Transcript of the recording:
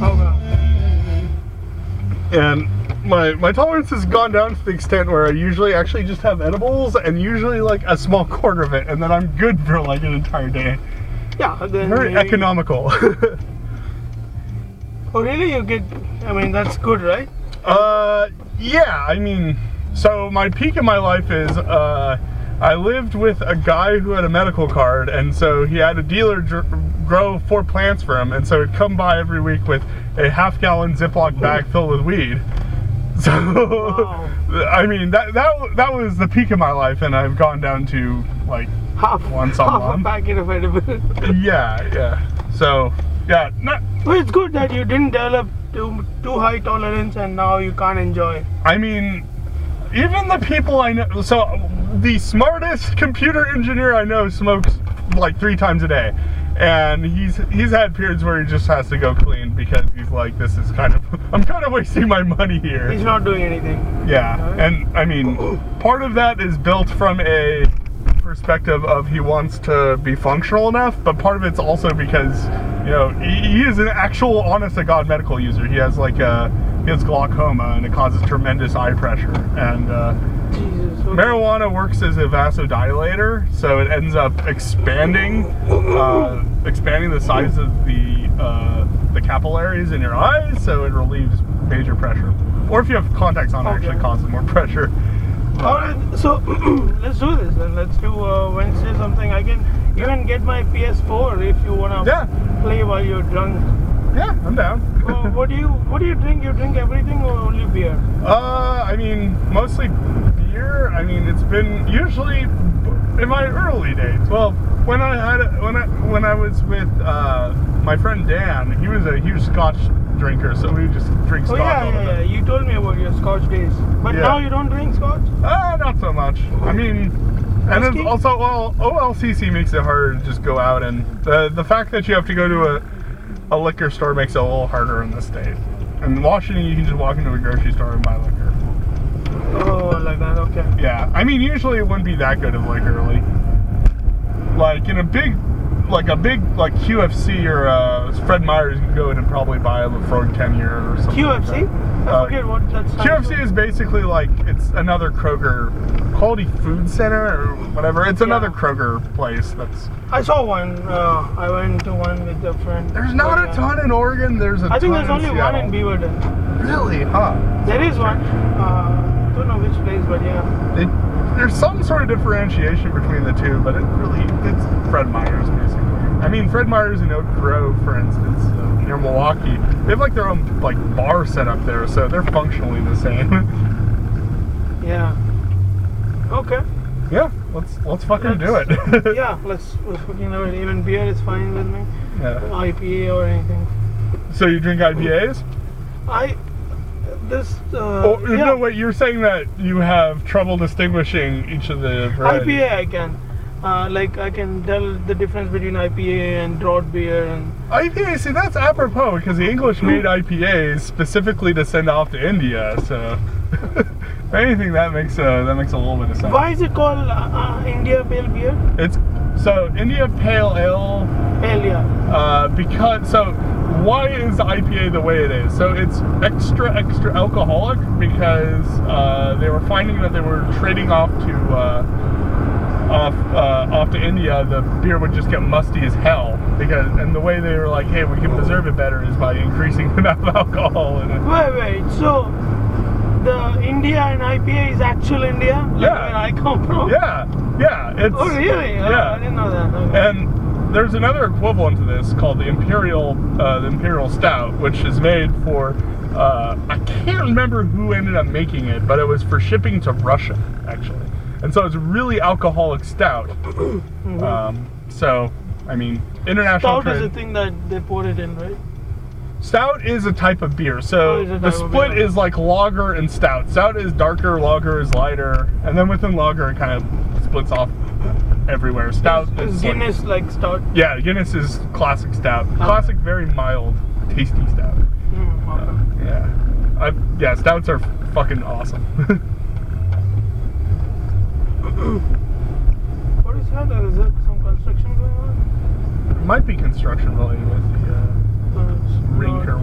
Okay. And my tolerance has gone down to the extent where I usually actually just have edibles and usually like a small quarter of it, and then I'm good for like an entire day. Yeah, then Very maybe... economical. Oh really? You get... I mean, that's good, right? Yeah, I mean, so my peak in my life is, I lived with a guy who had a medical card, and so he had a dealer grow 4 plants for him, and so he'd come by every week with a half-gallon Ziploc bag filled with weed. So, wow. I mean, that was the peak of my life, and I've gone down to, like, once a month. Half a packet of edible. Yeah. So, yeah. Well, it's good that you didn't develop too high tolerance and now you can't enjoy. I mean, even the people I know, so the smartest computer engineer I know smokes like 3 times a day, and he's had periods where he just has to go clean because he's like, this is I'm kind of wasting my money here. He's not doing anything. Yeah, and I mean, part of that is built from a perspective of he wants to be functional enough, but part of it's also because, you know, he is an actual honest-to-God medical user. He has like he has glaucoma, and it causes tremendous eye pressure, and marijuana works as a vasodilator, so it ends up expanding the size of the capillaries in your eyes, so it relieves major pressure. Or if you have contacts on, it actually causes more pressure. Alright, so let's do this then. Let's do Wednesday something. I can even get my PS4 if you wanna play while you're drunk. Yeah, I'm down. What do you drink? You drink everything or only beer? I mean, mostly beer. I mean, it's been usually in my early days. Well, when I was with my friend Dan, he was a huge Scotch drinker, so we just drink Scotch. Yeah. You told me about your Scotch days, but now you don't drink Scotch? Not so much. I mean, and then also, well, OLCC makes it harder to just go out, and the fact that you have to go to a liquor store makes it a little harder in this state. In Washington, you can just walk into a grocery store and buy liquor. Oh, like that, okay. Yeah, I mean, usually it wouldn't be that good of liquor, like in a big QFC or Fred Meyer's, you can go in and probably buy a Lafroig 10-year or something. QFC? Like I forget what that's. QFC is basically like, it's another Kroger, Quality Food Center or whatever. It's another Kroger place that's... I saw one. I went to one with a friend. There's not a ton in Oregon. I think there's only one in Beaverton. Really? Huh. There is one. Don't know which place, but yeah. There's some sort of differentiation between the two, but it's Fred Meyer's basically. I mean, Fred Meyer's in Oak Grove, for instance, near Milwaukee. They have like their own like bar set up there, so they're functionally the same. Yeah. Okay. Yeah, let's fucking do it. Yeah, let's fucking do it. Even beer is fine with me. Yeah. IPA or anything. So you drink IPAs? No, wait, you're saying that you have trouble distinguishing each of the varieties. IPA I can. Like I can tell the difference between IPA and drought beer and... IPA, see, that's apropos, because the English made IPAs specifically to send off to India, so... If anything, that makes a little bit of sense. Why is it called India Pale Beer? It's... So, India Pale Ale... Pale, yeah. Why is the IPA the way it is? So it's extra alcoholic because they were finding that they were trading off to India, the beer would just get musty as hell. And the way they were like, hey, we can preserve it better is by increasing the amount of alcohol in it. Wait, so the India and IPA is actual India? Like where I come from? Yeah. It's, oh really? Yeah. I didn't know that. Okay. And there's another equivalent to this called the Imperial Stout, which is made for, I can't remember who ended up making it, but it was for shipping to Russia, actually. And so it's a really alcoholic stout. So, I mean, international stout is a thing that they pour it in, right? Stout is a type of beer. So the split is like lager and stout. Stout is darker, lager is lighter, and then within lager it kind of splits off everywhere. Stout is Guinness like stout? Yeah, Guinness is classic stout. Classic, very mild, tasty stout. Yeah, stouts are fucking awesome. What is that? Is there some construction going on? It might be construction related with the Rinker